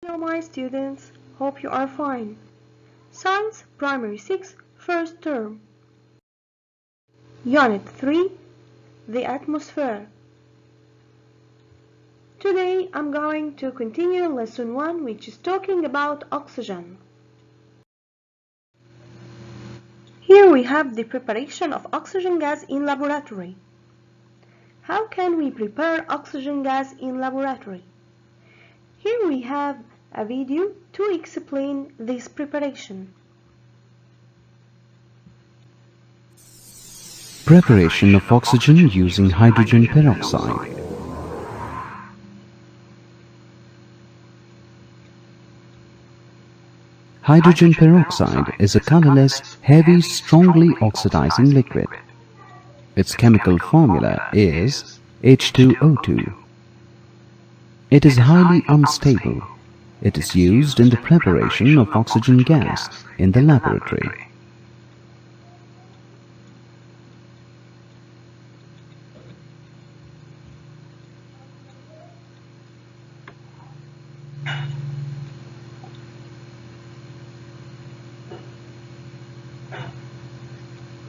Hello my students, hope you are fine. Science Primary 6 First Term Unit 3 The Atmosphere. Today I'm going to continue Lesson 1, which is talking about oxygen. Here we have the preparation of oxygen gas in laboratory. How can we prepare oxygen gas in laboratory? Here we have a video to explain this preparation. Preparation of oxygen using hydrogen peroxide. Hydrogen peroxide is a colorless, heavy, strongly oxidizing liquid. Its chemical formula is H2O2. It is highly unstable. It is used in the preparation of oxygen gas in the laboratory.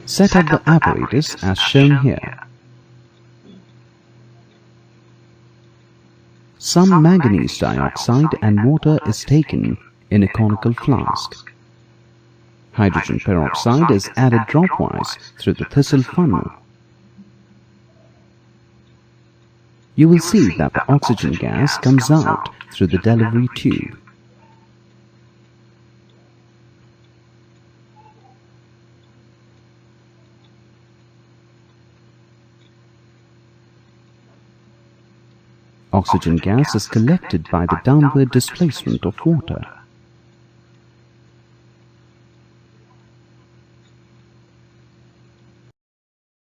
Set up the apparatus as shown here. Some manganese dioxide and water is taken in a conical flask. Hydrogen peroxide is added dropwise through the thistle funnel. You will see that the oxygen gas comes out through the delivery tube. Oxygen gas is collected by the downward displacement of water.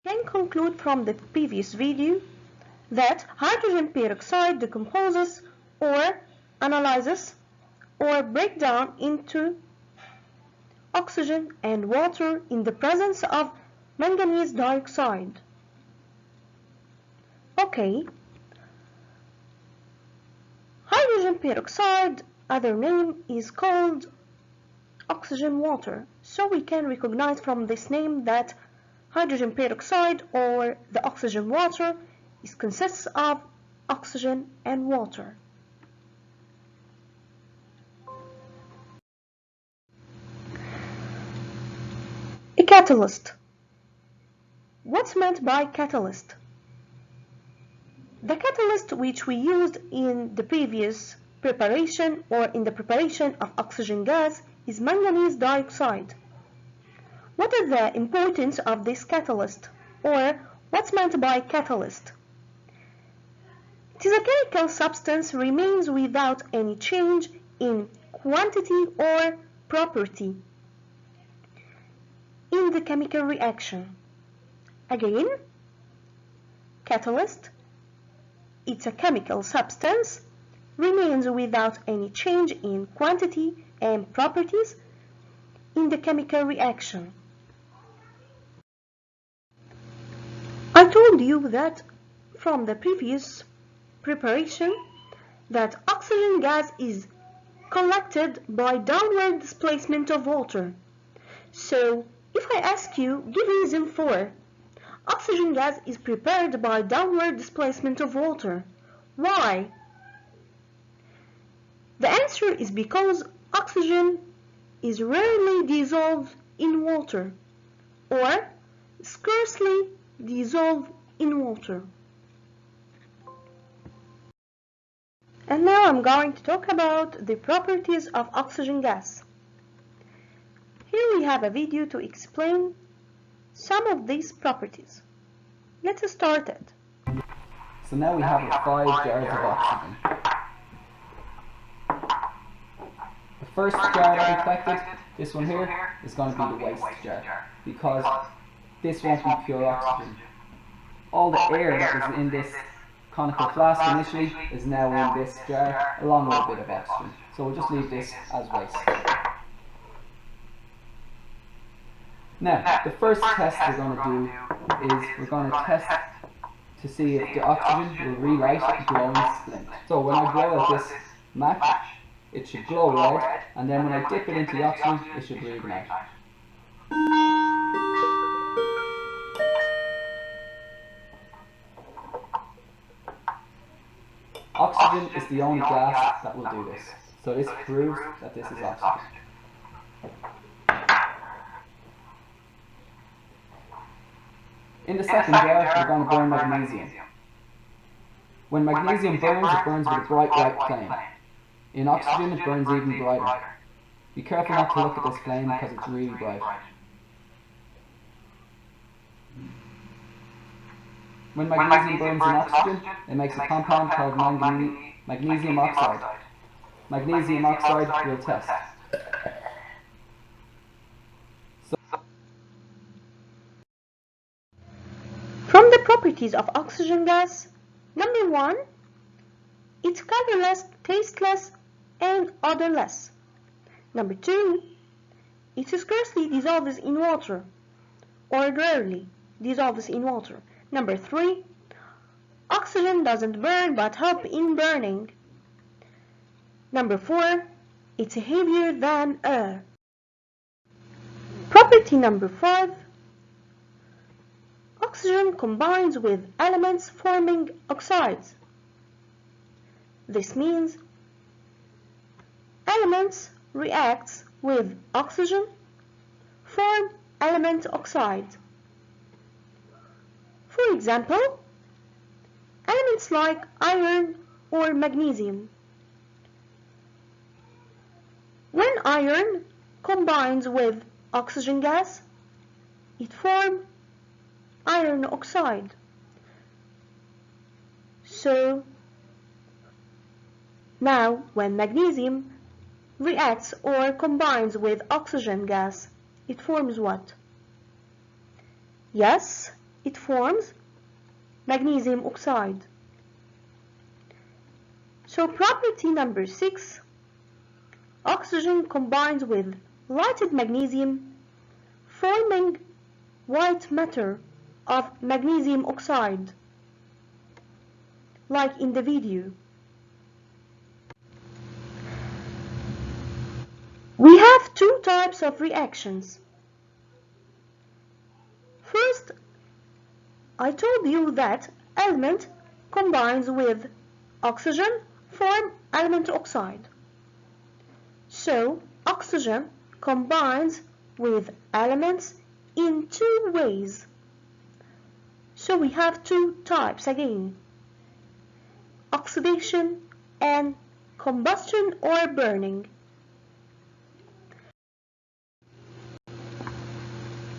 We can conclude from the previous video that hydrogen peroxide decomposes or analyzes or breaks down into oxygen and water in the presence of manganese dioxide. Okay. Hydrogen peroxide, other name, is called oxygen water. So we can recognize from this name that hydrogen peroxide or the oxygen water consists of oxygen and water. A catalyst. What's meant by catalyst? The catalyst which we used in the previous preparation or in the preparation of oxygen gas is manganese dioxide. What is the importance of this catalyst, or what's meant by catalyst? It is a chemical substance remains without any change in quantity or property in the chemical reaction. Again, catalyst, it's a chemical substance, remains without any change in quantity and properties in the chemical reaction. I told you that from the previous preparation that oxygen gas is collected by downward displacement of water. So if I ask you, give reason for oxygen gas is prepared by downward displacement of water. Why? The answer is because oxygen is rarely dissolved in water or scarcely dissolved in water. And now I'm going to talk about the properties of oxygen gas. Here we have a video to explain some of these properties. Let's start it. So now we have 5 jars of oxygen. The first jar that we collected, this one here, is going to be the waste jar, because this won't be pure oxygen. All the air that was in this conical flask initially is now in this jar, along with a bit of oxygen. So we'll just leave this as waste. Now, the first test we're going to do is we're going to test to see if the oxygen will relight a glowing splint. So when I blow out this match, it should glow red, and then when I dip it into the oxygen, it should reignite. Oxygen is the only gas that will do this, so this proves that this is oxygen. In the second jar, we're going to burn magnesium. When magnesium burns, it burns with a bright white flame. In oxygen, it burns even brighter. Be careful not to look at this flame because it's really bright. When magnesium burns in oxygen, it makes a compound called magnesium oxide. Magnesium oxide will test. From the properties of oxygen gas, number 1, it's colorless, tasteless, and odorless. Number 2, it scarcely dissolves in water, or rarely dissolves in water. Number 3, oxygen doesn't burn but help in burning. Number 4, it's heavier than air. Property number 5, oxygen combines with elements forming oxides. This means elements react with oxygen, form element oxide. For example, elements like iron or magnesium. When iron combines with oxygen gas, it forms iron oxide. So now when magnesium reacts or combines with oxygen gas, it forms what? Yes, it forms magnesium oxide. So property number 6, oxygen combines with lighted magnesium, forming white matter of magnesium oxide, like in the video. We have two types of reactions. First, I told you that element combines with oxygen form element oxide. So oxygen combines with elements in two ways. So we have two types again: oxidation and combustion or burning.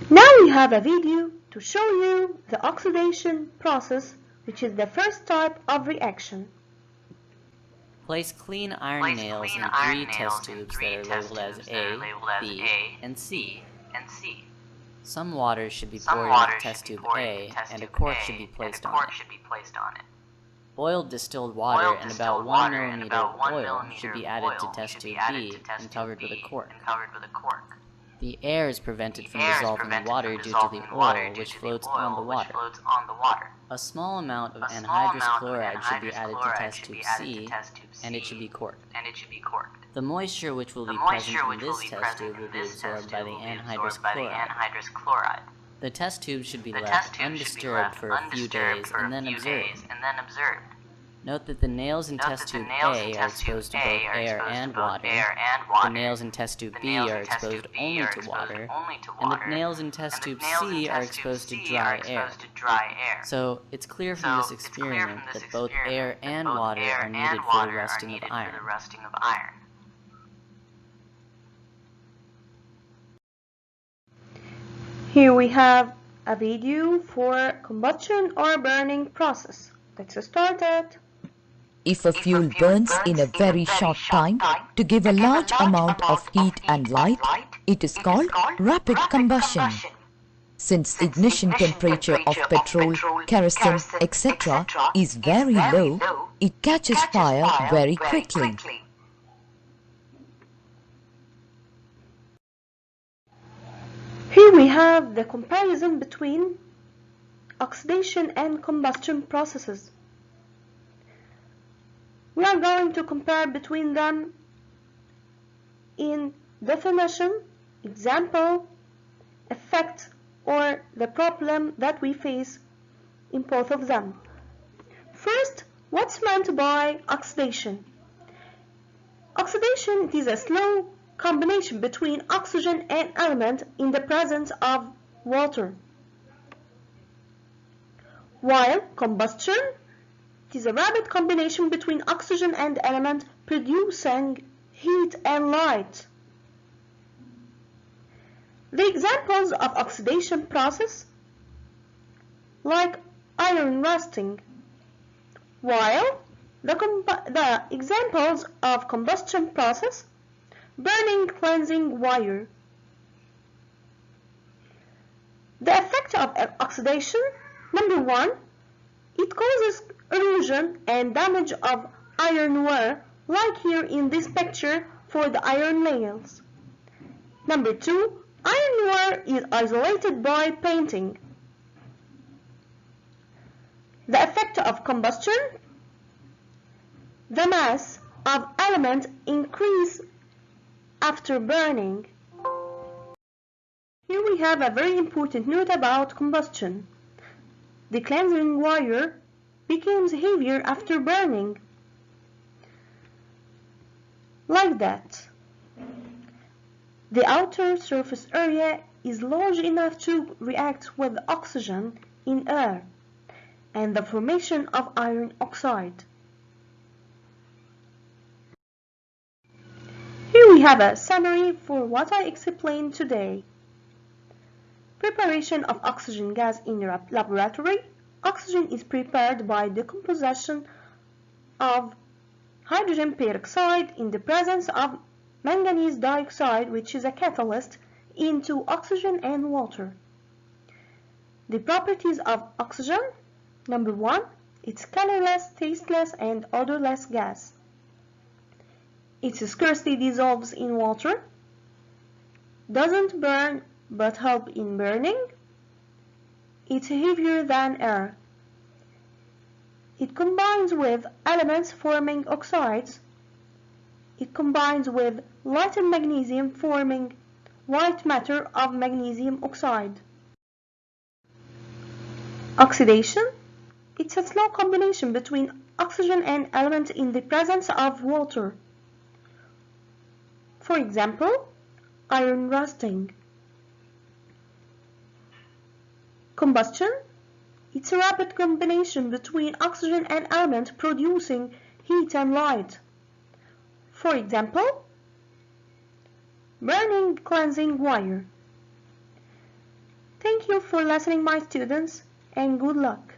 Now we have a video to show you the oxidation process, which is the first type of reaction. Place clean iron nails in 3 test tubes that are labeled as A, B, and C. Some water should be poured into test tube A, and a cork should be placed on it. Boiled distilled water and about 1 milliliter of oil should be added to test tube B and covered with a cork. The air is prevented from dissolving in water due to the oil, which floats on the water. A small amount of anhydrous chloride should be added to test tube C, and it should be corked. The moisture which will be present in this test tube will be absorbed by the anhydrous chloride. The test tube should be left undisturbed for a few days and then observed. Note that the nails in test tube A are exposed to both air and water, the nails in test tube B are exposed only to water, and the nails in test tube C are exposed to dry air. So it's clear from this experiment that both air and water are needed for the rusting of iron. Here we have a video for combustion or burning process. Let's start it. If a fuel burns in a very short time to give a large amount of heat and light, it is called rapid combustion. Since ignition temperature of petrol, kerosene, etc. is very low, it catches fire very quickly. Here we have the comparison between oxidation and combustion processes. We are going to compare between them in definition, example, effect, or the problem that we face in both of them. First, what's meant by oxidation? Oxidation is a slow combination between oxygen and element in the presence of water. While combustion is a rapid combination between oxygen and element producing heat and light. The examples of oxidation process like iron rusting, while the examples of combustion process burning, cleansing wire. The effect of oxidation, number 1, it causes erosion and damage of ironware, like here in this picture for the iron nails. Number 2, ironware is isolated by painting. The effect of combustion, the mass of element increase after burning. Here we have a very important note about combustion. The cleansing wire becomes heavier after burning. Like that. The outer surface area is large enough to react with oxygen in air and the formation of iron oxide. Here we have a summary for what I explained today. Preparation of oxygen gas in the laboratory. Oxygen is prepared by decomposition of hydrogen peroxide in the presence of manganese dioxide, which is a catalyst, into oxygen and water. The properties of oxygen, number 1, it's colorless, tasteless, and odorless gas. It scarcely dissolves in water, doesn't burn but help in burning. It's heavier than air. It combines with elements forming oxides. It combines with lighter magnesium forming white matter of magnesium oxide. Oxidation, it's a slow combination between oxygen and element in the presence of water. For example, iron rusting. Combustion, it's a rapid combination between oxygen and element producing heat and light. For example, burning, cleansing wire. Thank you for listening, my students, and good luck.